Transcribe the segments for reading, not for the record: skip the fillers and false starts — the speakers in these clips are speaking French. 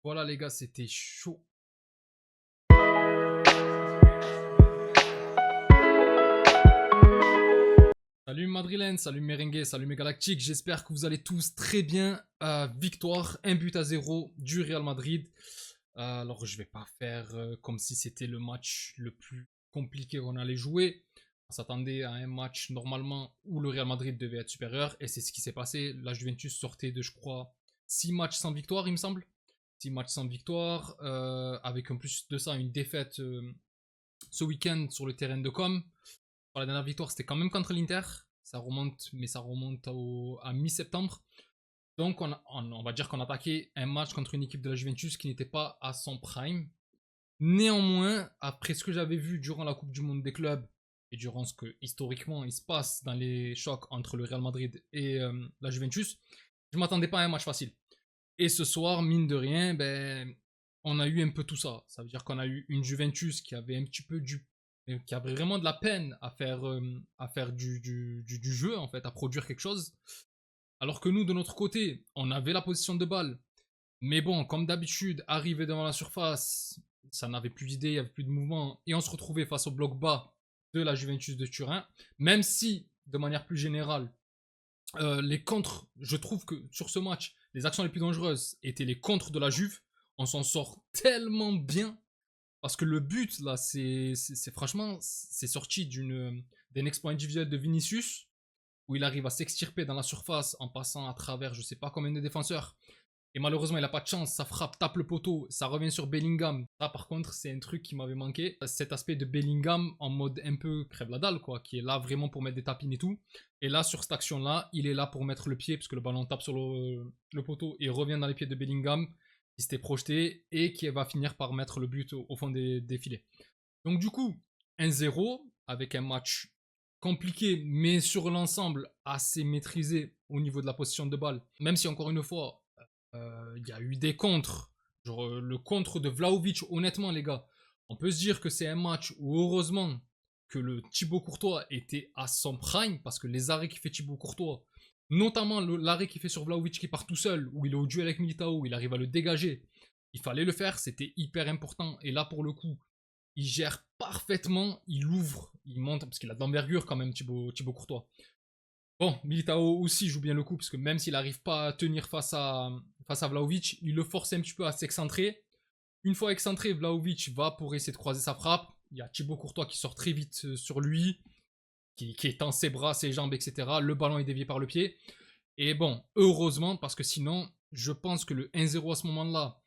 Voilà les gars, c'était chaud. Salut Madrilène, salut Merengue, salut mes galactiques, j'espère que vous allez tous très bien. Victoire, 1-0 du Real Madrid. Alors je vais pas faire comme si c'était le match le plus compliqué qu'on allait jouer. On s'attendait à un match normalement où le Real Madrid devait être supérieur et c'est ce qui s'est passé. La Juventus sortait de, je crois, 6 matchs sans victoire, il me semble. 6 matchs sans victoire, avec en plus de ça une défaite ce week-end sur le terrain de Com. La dernière victoire, c'était quand même contre l'Inter. Ça remonte, mais ça remonte à mi-septembre. Donc, on va dire qu'on a attaqué un match contre une équipe de la Juventus qui n'était pas à son prime. Néanmoins, après ce que j'avais vu durant la Coupe du Monde des clubs et durant ce que historiquement il se passe dans les chocs entre le Real Madrid et la Juventus, je ne m'attendais pas à un match facile. Et ce soir, mine de rien, on a eu un peu tout ça. Ça veut dire qu'on a eu une Juventus qui avait un petit peu qui avait vraiment de la peine à faire du jeu, en fait, à produire quelque chose. Alors que nous, de notre côté, on avait la position de balle. Mais bon, comme d'habitude, arrivé devant la surface, ça n'avait plus d'idée, il n'y avait plus de mouvement. Et on se retrouvait face au bloc bas de la Juventus de Turin. Même si, de manière plus générale, les contres, je trouve que sur ce match, les actions les plus dangereuses étaient les contres de la Juve. On s'en sort tellement bien. Parce que le but, là, c'est franchement, c'est sorti d'un exploit individuel de Vinicius, où il arrive à s'extirper dans la surface en passant à travers je sais pas combien de défenseurs. Et malheureusement, il n'a pas de chance, sa frappe tape le poteau, ça revient sur Bellingham. Ça, par contre, c'est un truc qui m'avait manqué. Cet aspect de Bellingham en mode un peu crève la dalle, quoi, qui est là vraiment pour mettre des tapines et tout. Et là, sur cette action-là, il est là pour mettre le pied, parce que le ballon tape sur le poteau et revient dans les pieds de Bellingham, qui s'était projeté et qui va finir par mettre le but au fond des filets. Donc, du coup, 1-0, avec un match compliqué, mais sur l'ensemble assez maîtrisé au niveau de la position de balle. Même si, encore une fois, il y a eu des contres. Genre, le contre de Vlahovic, honnêtement, les gars, on peut se dire que c'est un match où, heureusement, que le Thibaut Courtois était à son prime, parce que les arrêts qu'il fait Thibaut Courtois, notamment l'arrêt qu'il fait sur Vlahovic qui part tout seul, où il est au duel avec Militao, où il arrive à le dégager, il fallait le faire, c'était hyper important. Et là, pour le coup, il gère parfaitement, il ouvre, il monte, parce qu'il a de l'envergure quand même, Thibaut Courtois. Bon, Militao aussi joue bien le coup, parce que même s'il n'arrive pas à tenir face à Vlahovic, il le force un petit peu à s'excentrer. Une fois excentré, Vlahovic va pour essayer de croiser sa frappe. Il y a Thibaut Courtois qui sort très vite sur lui, qui étend ses bras, ses jambes, etc. Le ballon est dévié par le pied. Et bon, heureusement, parce que sinon, je pense que le 1-0 à ce moment-là,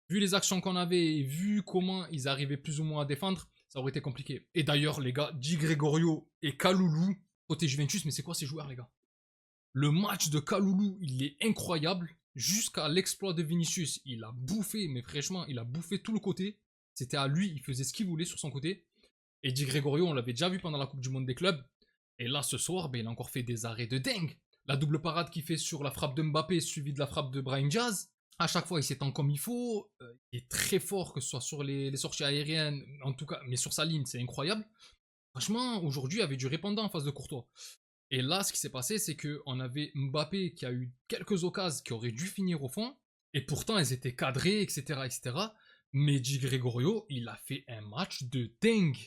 vu les actions qu'on avait et vu comment ils arrivaient plus ou moins à défendre, ça aurait été compliqué. Et d'ailleurs, les gars, Di Gregorio et Kaloulou, côté Juventus, mais c'est quoi ces joueurs, les gars? Le match de Kaloulou, il est incroyable. Jusqu'à l'exploit de Vinicius, il a bouffé, mais franchement, il a bouffé tout le côté. C'était à lui, il faisait ce qu'il voulait sur son côté. Et Di Gregorio, on l'avait déjà vu pendant la Coupe du Monde des clubs. Et là, ce soir, il a encore fait des arrêts de dingue. La double parade qu'il fait sur la frappe de Mbappé, suivie de la frappe de Brahim Diaz. À chaque fois, il s'étend comme il faut. Il est très fort, que ce soit sur les sorties aériennes, en tout cas, mais sur sa ligne, c'est incroyable. Franchement, aujourd'hui, il y avait du répondant en face de Courtois. Et là, ce qui s'est passé, c'est qu'on avait Mbappé qui a eu quelques occasions qui auraient dû finir au fond, et pourtant elles étaient cadrées, etc. etc. Mais Di Gregorio, il a fait un match de dingue.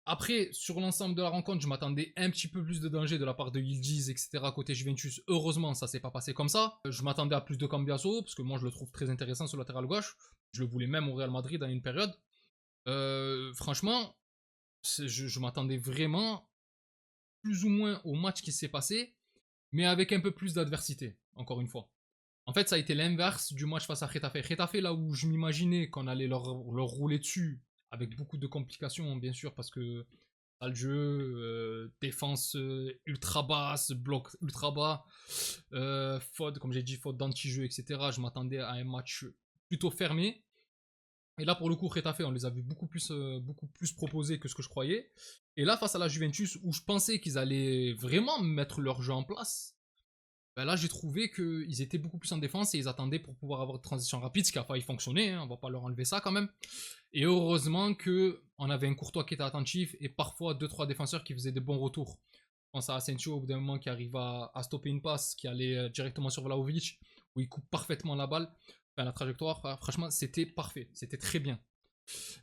Après, sur l'ensemble de la rencontre, je m'attendais un petit peu plus de danger de la part de Yildiz, etc. côté Juventus. Heureusement, ça s'est pas passé comme ça. Je m'attendais à plus de Cambiaso, parce que moi je le trouve très intéressant sur le latéral gauche. Je le voulais même au Real Madrid à une période. Franchement, je m'attendais vraiment plus ou moins au match qui s'est passé, mais avec un peu plus d'adversité, encore une fois. En fait, ça a été l'inverse du match face à Getafe. Getafe, là où je m'imaginais qu'on allait leur rouler dessus, avec beaucoup de complications, bien sûr, parce que ça le jeu, défense ultra basse, bloc ultra bas, faute, comme j'ai dit, faute d'anti-jeu, etc. Je m'attendais à un match plutôt fermé. Et là, pour le coup, Retafe, on les a vus beaucoup plus proposés que ce que je croyais. Et là, face à la Juventus, où je pensais qu'ils allaient vraiment mettre leur jeu en place, là, j'ai trouvé qu'ils étaient beaucoup plus en défense et ils attendaient pour pouvoir avoir une transition rapide, ce qui a failli fonctionner, hein, on va pas leur enlever ça quand même. Et heureusement qu'on avait un Courtois qui était attentif et parfois 2-3 défenseurs qui faisaient de bons retours. Je pense à Asensio au bout d'un moment qui arrive à stopper une passe qui allait directement sur Vlahovic, où il coupe parfaitement la balle. Enfin, la trajectoire, franchement, c'était parfait. C'était très bien.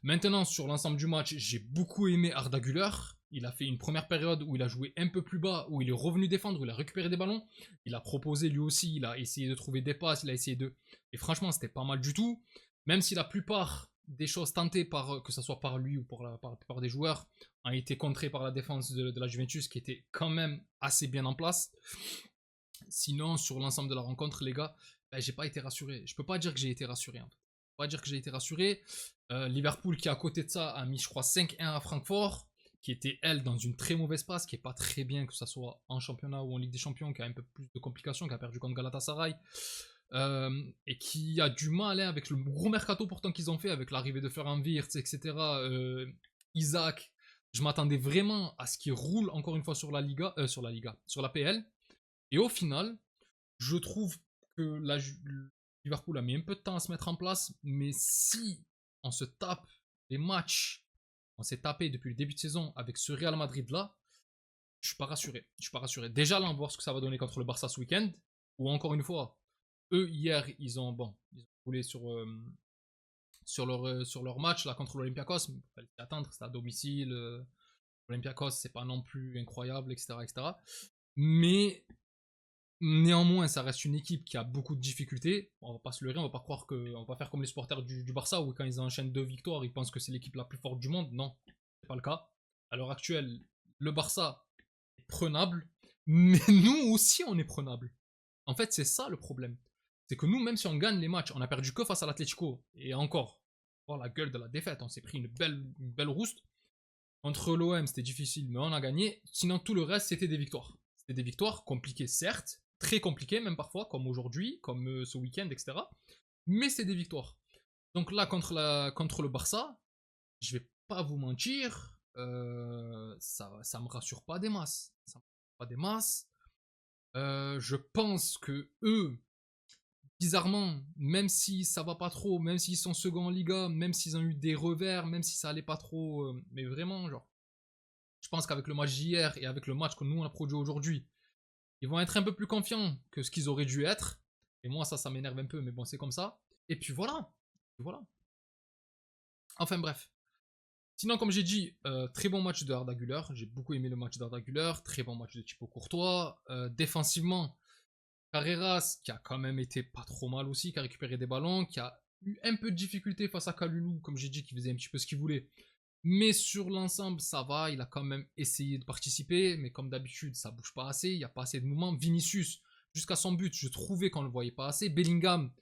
Maintenant, sur l'ensemble du match, j'ai beaucoup aimé Arda Güler. Il a fait une première période où il a joué un peu plus bas, où il est revenu défendre, où il a récupéré des ballons. Il a proposé lui aussi, il a essayé de trouver des passes, il a essayé de... Et franchement, c'était pas mal du tout. Même si la plupart des choses tentées, que ce soit par lui ou par la plupart des joueurs, ont été contrées par la défense de la Juventus, qui était quand même assez bien en place. Sinon, sur l'ensemble de la rencontre, les gars, ben, j'ai pas été rassuré. Je peux pas dire que j'ai été rassuré, en fait. Je peux pas dire que j'ai été rassuré. Liverpool, qui à côté de ça, a mis, je crois, 5-1 à Francfort, qui était, elle, dans une très mauvaise passe, qui est pas très bien, que ce soit en championnat ou en Ligue des Champions, qui a un peu plus de complications, qui a perdu contre Galatasaray, et qui a du mal hein, avec le gros mercato pourtant qu'ils ont fait, avec l'arrivée de Ferran Wirtz, etc. Isaac, je m'attendais vraiment à ce qu'il roule encore une fois sur la Liga, sur la PL. Et au final, je trouve que Liverpool a mis un peu de temps à se mettre en place, mais si on se tape les matchs, on s'est tapé depuis le début de saison avec ce Real Madrid là, je suis pas rassuré. Je suis pas rassuré. Déjà là, on va voir ce que ça va donner contre le Barça ce week-end, où encore une fois, eux hier, ils ont roulé sur leur match là contre l'Olympiakos, mais il fallait attendre, c'était à domicile. L'Olympiakos, c'est pas non plus incroyable, etc., etc. Mais néanmoins, ça reste une équipe qui a beaucoup de difficultés. On va pas se leurrer, on va pas croire on va faire comme les supporters du Barça où quand ils enchaînent 2 victoires, ils pensent que c'est l'équipe la plus forte du monde. Non, c'est pas le cas. À l'heure actuelle, le Barça est prenable, mais nous aussi on est prenable. En fait, c'est ça le problème. C'est que nous, même si on gagne les matchs, on a perdu que face à l'Atlético et encore, voir la gueule de la défaite, on s'est pris une belle rouste. Entre l'OM, c'était difficile, mais on a gagné. Sinon, tout le reste, c'était des victoires. C'était des victoires compliquées, certes, très compliquées même parfois, comme aujourd'hui, comme ce week-end, etc. Mais c'est des victoires. Donc là, contre le Barça, je vais pas vous mentir, ça me rassure pas des masses. Ça me rassure pas des masses. Je pense que eux, bizarrement, même si ça va pas trop, même s'ils sont second en Liga, même s'ils ont eu des revers, même si ça allait pas trop, mais vraiment, genre, je pense qu'avec le match d'hier et avec le match que nous on a produit aujourd'hui, ils vont être un peu plus confiants que ce qu'ils auraient dû être. Et moi, ça m'énerve un peu, mais bon, c'est comme ça. Et puis voilà. Voilà. Enfin bref. Sinon, comme j'ai dit, très bon match de Arda Güler. J'ai beaucoup aimé le match d'Arda Güler. Très bon match de Thibaut Courtois. Défensivement, Carreras, qui a quand même été pas trop mal aussi, qui a récupéré des ballons, qui a eu un peu de difficulté face à Kalulu, comme j'ai dit, qui faisait un petit peu ce qu'il voulait. Mais sur l'ensemble, ça va. Il a quand même essayé de participer. Mais comme d'habitude, ça bouge pas assez. Il n'y a pas assez de mouvement. Vinicius, jusqu'à son but, je trouvais qu'on le voyait pas assez. Bellingham,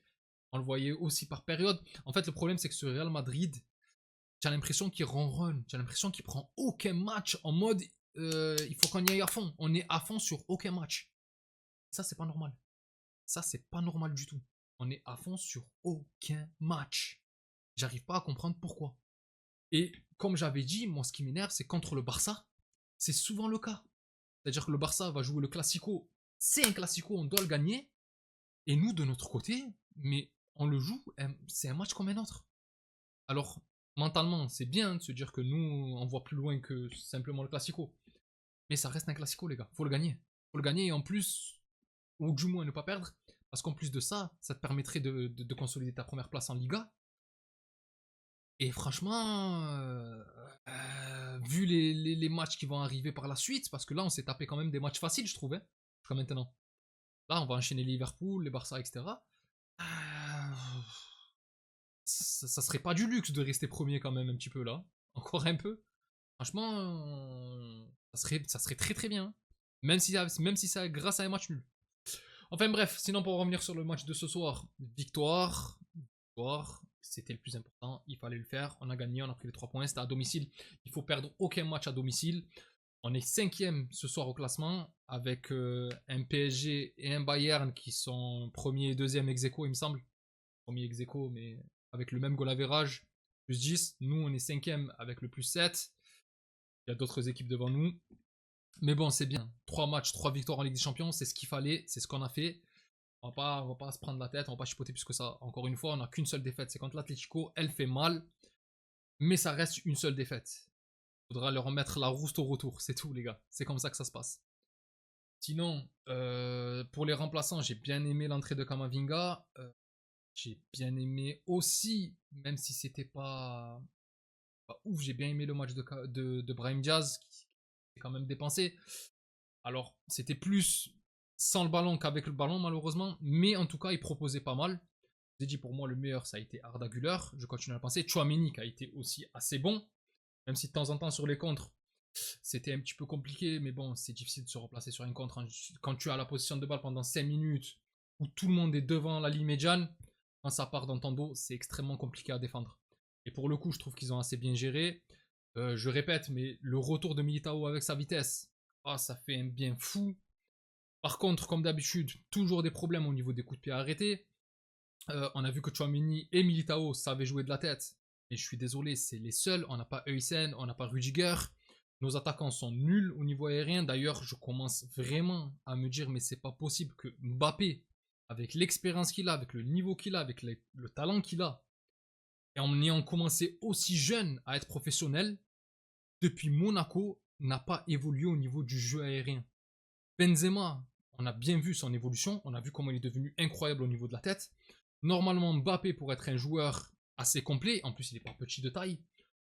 on le voyait aussi par période. En fait, le problème, c'est que ce Real Madrid, j'ai l'impression qu'il ronronne. J'ai l'impression qu'il prend aucun match en mode il faut qu'on y aille à fond. On est à fond sur aucun match. Ça, c'est pas normal. Ça, c'est pas normal du tout. On est à fond sur aucun match. J'arrive pas à comprendre pourquoi. Et comme j'avais dit, moi ce qui m'énerve, c'est contre le Barça, c'est souvent le cas. C'est-à-dire que le Barça va jouer le Classico, c'est un Classico, on doit le gagner. Et nous, de notre côté, mais on le joue, c'est un match comme un autre. Alors, mentalement, c'est bien de se dire que nous, on voit plus loin que simplement le Classico. Mais ça reste un Classico, les gars. Faut le gagner. Faut le gagner et en plus, ou du moins ne pas perdre. Parce qu'en plus de ça, ça te permettrait de consolider ta première place en Liga. Et franchement, vu les matchs qui vont arriver par la suite, parce que là, on s'est tapé quand même des matchs faciles, je trouve, hein, jusqu'à maintenant. Là, on va enchaîner Liverpool, les Barça, etc. Euh, ça serait pas du luxe de rester premier quand même un petit peu là. Encore un peu. Franchement, ça serait très très bien. Même si c'est grâce à un match nul. Enfin bref, sinon pour revenir sur le match de ce soir, victoire, c'était le plus important, il fallait le faire, on a gagné, on a pris les 3 points, c'était à domicile, il faut perdre aucun match à domicile. On est 5ème ce soir au classement, avec un PSG et un Bayern qui sont premier et deuxième ex aequo, il me semble. Premier ex aequo, mais avec le même goal average, plus 10. Nous, on est 5ème avec le plus 7. Il y a d'autres équipes devant nous. Mais bon, c'est bien. 3 matchs, 3 victoires en Ligue des Champions, c'est ce qu'il fallait, c'est ce qu'on a fait. On va pas se prendre la tête, on va pas chipoter plus que ça. Encore une fois, on n'a qu'une seule défaite, c'est contre l'Atlético. Elle fait mal, mais ça reste une seule défaite. Il faudra leur remettre la rouste au retour, c'est tout les gars. C'est comme ça que ça se passe. Sinon, pour les remplaçants, j'ai bien aimé l'entrée de Kamavinga. j'ai bien aimé aussi, même si c'était pas ouf, j'ai bien aimé le match de Brahim Diaz, qui s'est quand même dépensé. Alors, c'était plus sans le ballon qu'avec le ballon, malheureusement, mais en tout cas, il proposait pas mal. Je vous ai dit, pour moi, le meilleur, ça a été Arda Güler, je continue à le penser. Chouameni, qui a été aussi assez bon, même si de temps en temps, sur les contres, c'était un petit peu compliqué, mais bon, c'est difficile de se replacer sur un contre quand tu as la position de balle pendant 5 minutes, où tout le monde est devant la ligne médiane. Quand ça part dans ton dos, c'est extrêmement compliqué à défendre. Et pour le coup, je trouve qu'ils ont assez bien géré. Je répète, mais le retour de Militao avec sa vitesse, ah, ça fait un bien fou. Par contre, comme d'habitude, toujours des problèmes au niveau des coups de pied arrêtés. On a vu que Chouameni et Militao savaient jouer de la tête. Mais je suis désolé, c'est les seuls. On n'a pas Huysen, on n'a pas Rudiger. Nos attaquants sont nuls au niveau aérien. D'ailleurs, je commence vraiment à me dire, mais c'est pas possible que Mbappé, avec l'expérience qu'il a, avec le niveau qu'il a, avec le talent qu'il a, et en ayant commencé aussi jeune à être professionnel, depuis Monaco, n'a pas évolué au niveau du jeu aérien. Benzema, on a bien vu son évolution, on a vu comment il est devenu incroyable au niveau de la tête. Normalement, Mbappé, pour être un joueur assez complet, en plus il n'est pas petit de taille,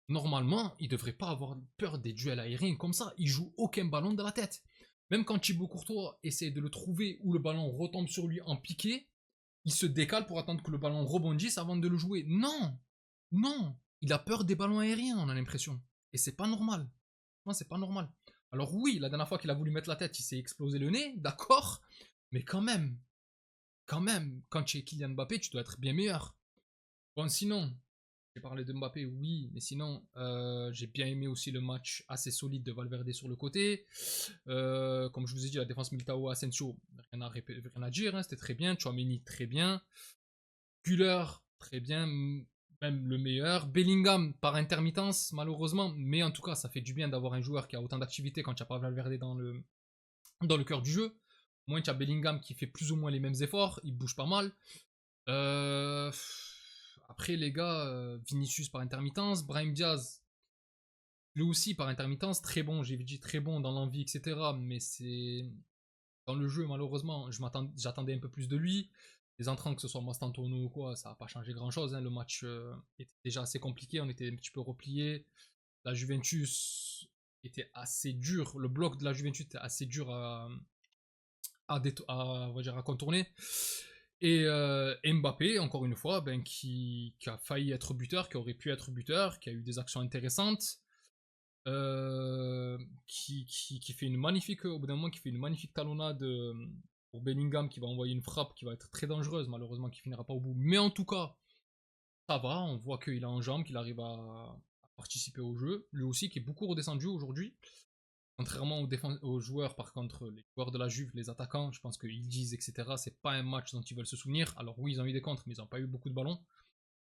normalement, il ne devrait pas avoir peur des duels aériens comme ça. Il joue aucun ballon de la tête. Même quand Thibaut Courtois essaie de le trouver où le ballon retombe sur lui en piqué, il se décale pour attendre que le ballon rebondisse avant de le jouer. Non, non, il a peur des ballons aériens, on a l'impression. Et c'est pas normal. Non, c'est pas normal. Alors oui, la dernière fois qu'il a voulu mettre la tête, il s'est explosé le nez, d'accord. Mais quand même, quand tu es Kylian Mbappé, tu dois être bien meilleur. Bon, sinon, j'ai parlé de Mbappé, oui, mais sinon, j'ai bien aimé aussi le match assez solide de Valverde sur le côté. Comme je vous ai dit, la défense Militao Asensio, rien à dire, hein, c'était très bien. Chouameni, très bien. Güler, très bien, même le meilleur. Bellingham, par intermittence, malheureusement, mais en tout cas, ça fait du bien d'avoir un joueur qui a autant d'activité quand il n'y a pas Valverde dans le cœur du jeu. Au moins, tu as Bellingham qui fait plus ou moins les mêmes efforts, il bouge pas mal. Euh... Après, les gars, Vinicius par intermittence, Brahim Diaz, lui aussi par intermittence, très bon, j'ai dit très bon dans l'envie, etc. Mais c'est. Dans le jeu, malheureusement, j'attendais un peu plus de lui. Les entrants, que ce soit Mastantuono ou quoi, ça n'a pas changé grand chose. Hein. Le match était déjà assez compliqué, on était un petit peu replié. La Juventus était assez dur, le bloc de la Juventus était assez dur on va dire, à contourner. Et Mbappé, encore une fois, ben, qui a failli être buteur, qui aurait pu être buteur, qui a eu des actions intéressantes, qui fait une magnifique, au bout d'un moment, qui fait une magnifique talonnade pour Bellingham, qui va envoyer une frappe qui va être très dangereuse, malheureusement, qui finira pas au bout. Mais en tout cas, ça va, on voit qu'il a en jambe, qu'il arrive à participer au jeu. Lui aussi, qui est beaucoup redescendu aujourd'hui. Contrairement aux joueurs, par contre, les joueurs de la Juve, les attaquants, je pense qu'ils disent, etc., c'est pas un match dont ils veulent se souvenir. Alors oui, ils ont eu des contres, mais ils n'ont pas eu beaucoup de ballons.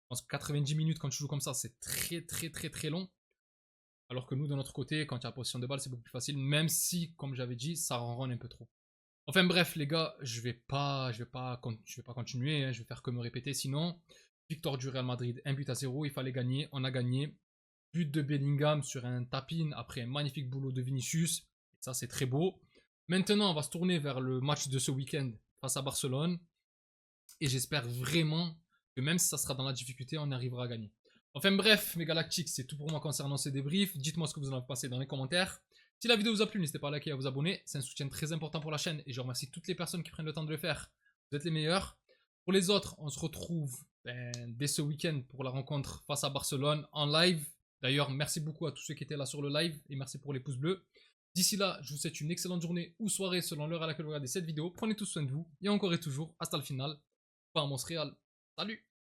Je pense que 90 minutes quand tu joues comme ça, c'est très très très très long. Alors que nous, de notre côté, quand il y a la position de balle, c'est beaucoup plus facile, même si, comme j'avais dit, ça ronronne un peu trop. Enfin bref, les gars, je vais pas continuer, hein, je vais faire que me répéter. Sinon, victoire du Real Madrid, 1-0, il fallait gagner, on a gagné. But de Bellingham sur un tap-in après un magnifique boulot de Vinicius. Ça, c'est très beau. Maintenant, on va se tourner vers le match de ce week-end face à Barcelone. Et j'espère vraiment que même si ça sera dans la difficulté, on arrivera à gagner. Enfin bref, mes Galactiques, c'est tout pour moi concernant ces débriefs. Dites-moi ce que vous en avez pensé dans les commentaires. Si la vidéo vous a plu, n'hésitez pas à liker et à vous abonner. C'est un soutien très important pour la chaîne et je remercie toutes les personnes qui prennent le temps de le faire. Vous êtes les meilleurs. Pour les autres, on se retrouve dès ce week-end pour la rencontre face à Barcelone en live. D'ailleurs, merci beaucoup à tous ceux qui étaient là sur le live et merci pour les pouces bleus. D'ici là, je vous souhaite une excellente journée ou soirée selon l'heure à laquelle vous regardez cette vidéo. Prenez tout soin de vous et encore et toujours, hasta le final. Vamos Real. Salut!